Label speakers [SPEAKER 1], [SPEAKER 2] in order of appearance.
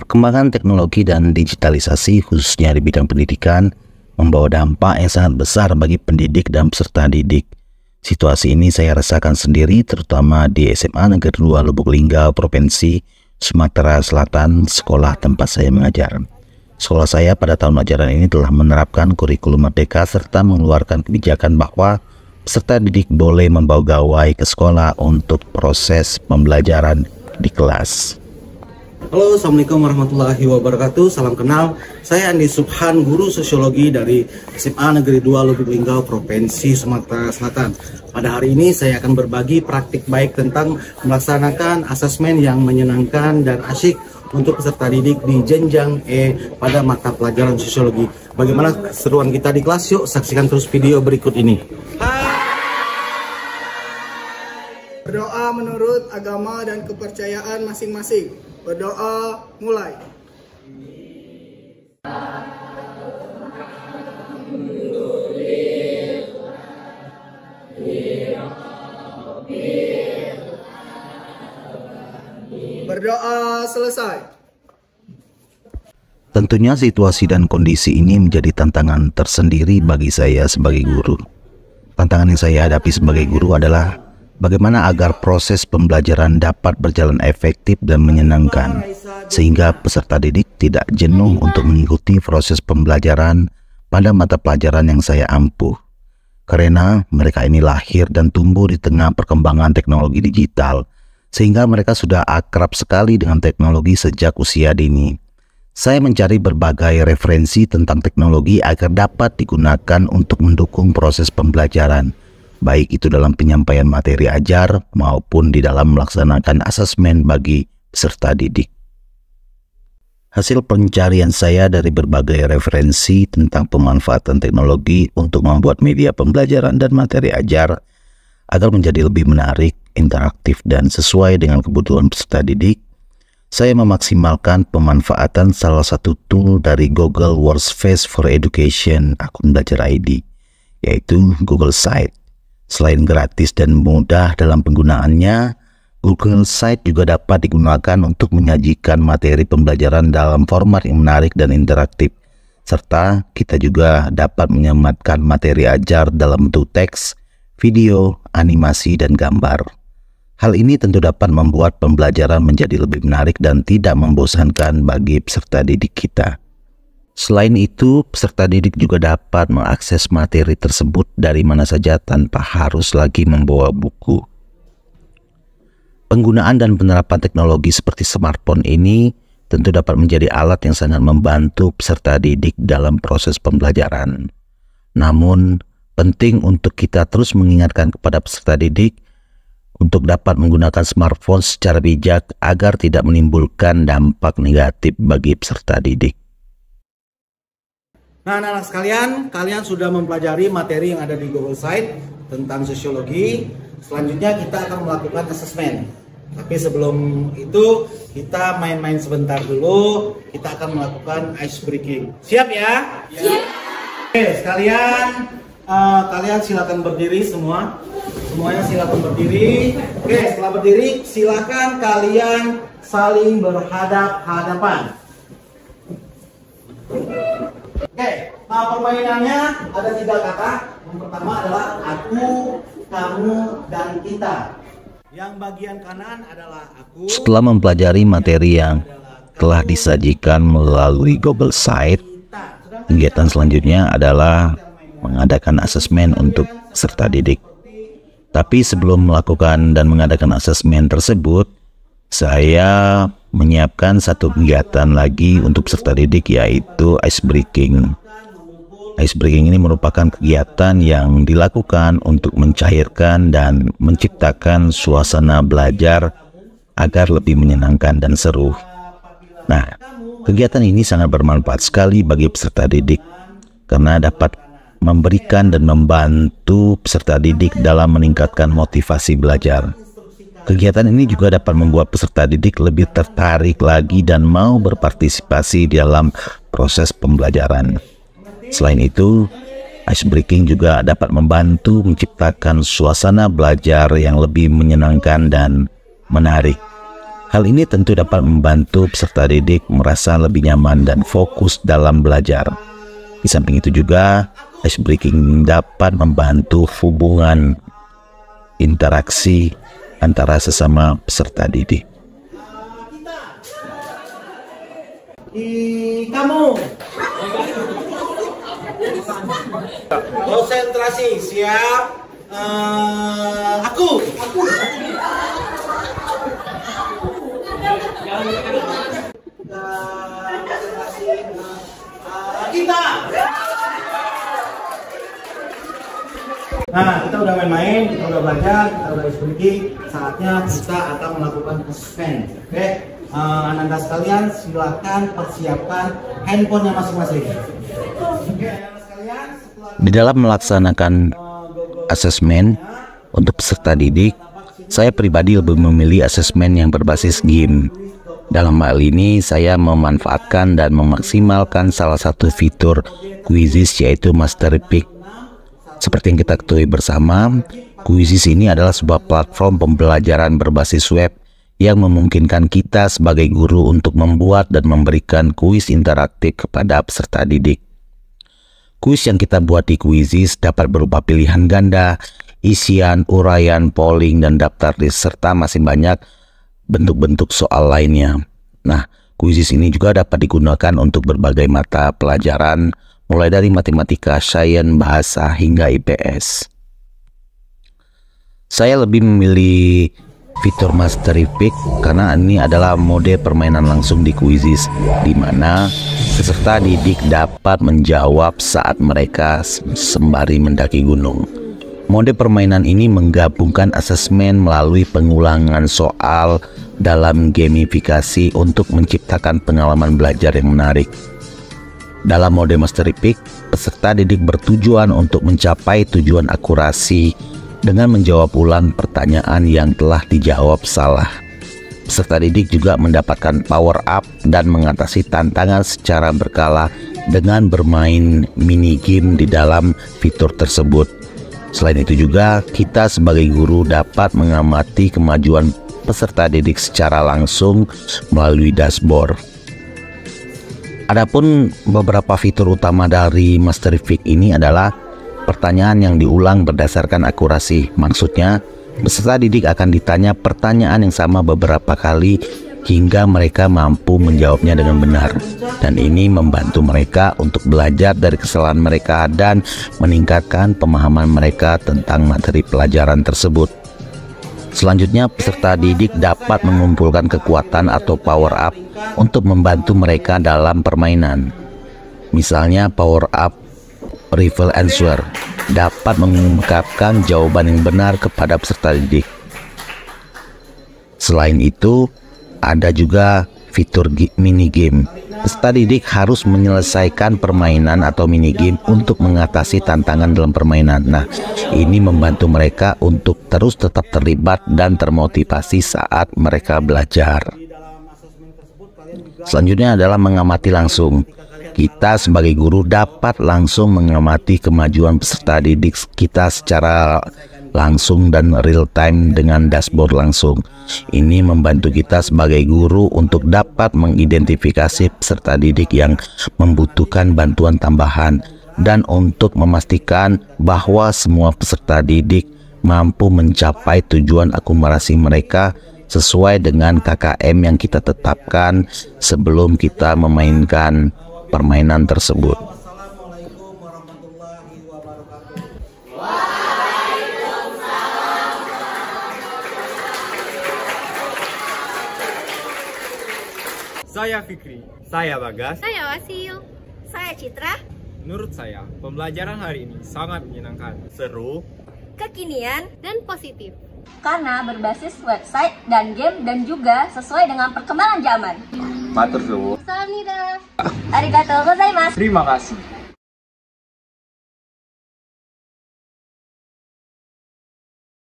[SPEAKER 1] Perkembangan teknologi dan digitalisasi khususnya di bidang pendidikan membawa dampak yang sangat besar bagi pendidik dan peserta didik. Situasi ini saya rasakan sendiri terutama di SMA Negeri 2 Lubuk Linggau, Provinsi Sumatera Selatan, sekolah tempat saya mengajar. Sekolah saya pada tahun ajaran ini telah menerapkan kurikulum merdeka serta mengeluarkan kebijakan bahwa peserta didik boleh membawa gawai ke sekolah untuk proses pembelajaran di kelas.
[SPEAKER 2] Halo, Assalamualaikum warahmatullahi wabarakatuh. Salam kenal, saya Andi Subhan, guru sosiologi dari SMA Negeri 2 Lubuk Linggau, Provinsi Sumatera Selatan. Pada hari ini saya akan berbagi praktik baik tentang melaksanakan asesmen yang menyenangkan dan asyik untuk peserta didik di jenjang E pada mata pelajaran sosiologi. Bagaimana keseruan kita di kelas? Yuk saksikan terus video berikut ini.
[SPEAKER 3] Berdoa menurut agama dan kepercayaan masing-masing. Berdoa mulai. Berdoa selesai.
[SPEAKER 1] Tentunya situasi dan kondisi ini menjadi tantangan tersendiri bagi saya sebagai guru. Tantangan yang saya hadapi sebagai guru adalah bagaimana agar proses pembelajaran dapat berjalan efektif dan menyenangkan, sehingga peserta didik tidak jenuh untuk mengikuti proses pembelajaran pada mata pelajaran yang saya ampuh. Karena mereka ini lahir dan tumbuh di tengah perkembangan teknologi digital, sehingga mereka sudah akrab sekali dengan teknologi sejak usia dini. Saya mencari berbagai referensi tentang teknologi agar dapat digunakan untuk mendukung proses pembelajaran, baik itu dalam penyampaian materi ajar maupun di dalam melaksanakan asesmen bagi peserta didik. Hasil pencarian saya dari berbagai referensi tentang pemanfaatan teknologi untuk membuat media pembelajaran dan materi ajar agar menjadi lebih menarik, interaktif, dan sesuai dengan kebutuhan peserta didik, saya memaksimalkan pemanfaatan salah satu tool dari Google Workspace for Education akun Belajar ID, yaitu Google Site. Selain gratis dan mudah dalam penggunaannya, Google Site juga dapat digunakan untuk menyajikan materi pembelajaran dalam format yang menarik dan interaktif, serta kita juga dapat menyematkan materi ajar dalam bentuk teks, video, animasi, dan gambar. Hal ini tentu dapat membuat pembelajaran menjadi lebih menarik dan tidak membosankan bagi peserta didik kita. Selain itu, peserta didik juga dapat mengakses materi tersebut dari mana saja tanpa harus lagi membawa buku. Penggunaan dan penerapan teknologi seperti smartphone ini tentu dapat menjadi alat yang sangat membantu peserta didik dalam proses pembelajaran. Namun, penting untuk kita terus mengingatkan kepada peserta didik untuk dapat menggunakan smartphone secara bijak agar tidak menimbulkan dampak negatif bagi peserta didik.
[SPEAKER 2] Nah, anak-anak sekalian, kalian sudah mempelajari materi yang ada di Google Site tentang sosiologi. Selanjutnya kita akan melakukan asesmen. Tapi sebelum itu, kita main-main sebentar dulu. Kita akan melakukan ice breaking. Siap ya? Siap. Oke, sekalian, kalian silakan berdiri semua. Semuanya silakan berdiri. Oke, setelah berdiri, silakan kalian saling berhadap-hadapan. Oke, nah permainannya ada 3 kata. Yang pertama adalah aku, kamu, dan kita. Yang bagian kanan adalah aku.
[SPEAKER 1] Setelah mempelajari materi yang telah disajikan melalui Google Site, kegiatan selanjutnya adalah mengadakan asesmen untuk peserta didik. Tapi sebelum melakukan dan mengadakan asesmen tersebut, saya menyiapkan satu kegiatan lagi untuk peserta didik, yaitu ice breaking. Ice breaking ini merupakan kegiatan yang dilakukan untuk mencairkan dan menciptakan suasana belajar agar lebih menyenangkan dan seru. Nah, kegiatan ini sangat bermanfaat sekali bagi peserta didik karena dapat memberikan dan membantu peserta didik dalam meningkatkan motivasi belajar. Kegiatan ini juga dapat membuat peserta didik lebih tertarik lagi dan mau berpartisipasi dalam proses pembelajaran. Selain itu, ice breaking juga dapat membantu menciptakan suasana belajar yang lebih menyenangkan dan menarik. Hal ini tentu dapat membantu peserta didik merasa lebih nyaman dan fokus dalam belajar. Di samping itu juga, ice breaking dapat membantu hubungan interaksi antara sesama peserta didik.
[SPEAKER 2] Kamu konsentrasi, siap. Aku kita. Nah, kita udah main-main, kita udah belajar, kita udah diskusi. Saatnya kita akan melakukan assessment. Oke, Ananda sekalian, silakan persiapkan handphonenya masing-masing. Oke, Ananda sekalian,
[SPEAKER 1] Di dalam melaksanakan asesmen untuk peserta didik, saya pribadi lebih memilih asesmen yang berbasis game. Dalam hal ini, saya memanfaatkan dan memaksimalkan salah satu fitur Quizizz, yaitu Mastery Pick. Seperti yang kita ketahui bersama, Quizizz ini adalah sebuah platform pembelajaran berbasis web yang memungkinkan kita sebagai guru untuk membuat dan memberikan kuis interaktif kepada peserta didik. Kuis yang kita buat di Quizizz dapat berupa pilihan ganda, isian, uraian, polling, dan daftar list, serta masih banyak bentuk-bentuk soal lainnya. Nah, Quizizz ini juga dapat digunakan untuk berbagai mata pelajaran, mulai dari matematika, sains, bahasa, hingga IPS. Saya lebih memilih fitur Mastery Pick karena ini adalah mode permainan langsung di Quizizz, di mana peserta didik dapat menjawab saat mereka sembari mendaki gunung. Mode permainan ini menggabungkan asesmen melalui pengulangan soal dalam gamifikasi untuk menciptakan pengalaman belajar yang menarik. Dalam mode Mastery Pick, peserta didik bertujuan untuk mencapai tujuan akurasi dengan menjawab ulang pertanyaan yang telah dijawab salah. Peserta didik juga mendapatkan power up dan mengatasi tantangan secara berkala dengan bermain mini game di dalam fitur tersebut. Selain itu juga, kita sebagai guru dapat mengamati kemajuan peserta didik secara langsung melalui dashboard. Adapun beberapa fitur utama dari Mastery Pick ini adalah pertanyaan yang diulang berdasarkan akurasi. Maksudnya, peserta didik akan ditanya pertanyaan yang sama beberapa kali hingga mereka mampu menjawabnya dengan benar. Dan ini membantu mereka untuk belajar dari kesalahan mereka dan meningkatkan pemahaman mereka tentang materi pelajaran tersebut. Selanjutnya, peserta didik dapat mengumpulkan kekuatan atau power up untuk membantu mereka dalam permainan. Misalnya, power up Reveal Answer dapat mengungkapkan jawaban yang benar kepada peserta didik. Selain itu, ada juga fitur mini game. Peserta didik harus menyelesaikan permainan atau mini game untuk mengatasi tantangan dalam permainan. Nah, ini membantu mereka untuk terus tetap terlibat dan termotivasi saat mereka belajar. Selanjutnya adalah mengamati langsung. Kita sebagai guru dapat langsung mengamati kemajuan peserta didik kita secara langsung dan real time dengan dashboard langsung. Ini membantu kita sebagai guru untuk dapat mengidentifikasi peserta didik yang membutuhkan bantuan tambahan dan untuk memastikan bahwa semua peserta didik mampu mencapai tujuan akumulasi mereka sesuai dengan KKM yang kita tetapkan sebelum kita memainkan permainan tersebut.
[SPEAKER 2] Assalamualaikum warahmatullahi wabarakatuh.
[SPEAKER 4] Saya Fikri. Saya Bagas.
[SPEAKER 5] Saya Wasil. Saya Citra.
[SPEAKER 4] Menurut saya, pembelajaran hari ini sangat menyenangkan, seru,
[SPEAKER 5] Kekinian dan positif.
[SPEAKER 6] Karena berbasis website dan game dan juga sesuai dengan perkembangan zaman.
[SPEAKER 4] matur suwun.
[SPEAKER 5] Salam Nida.
[SPEAKER 6] Arigatou gozaimasu.
[SPEAKER 4] Terima kasih.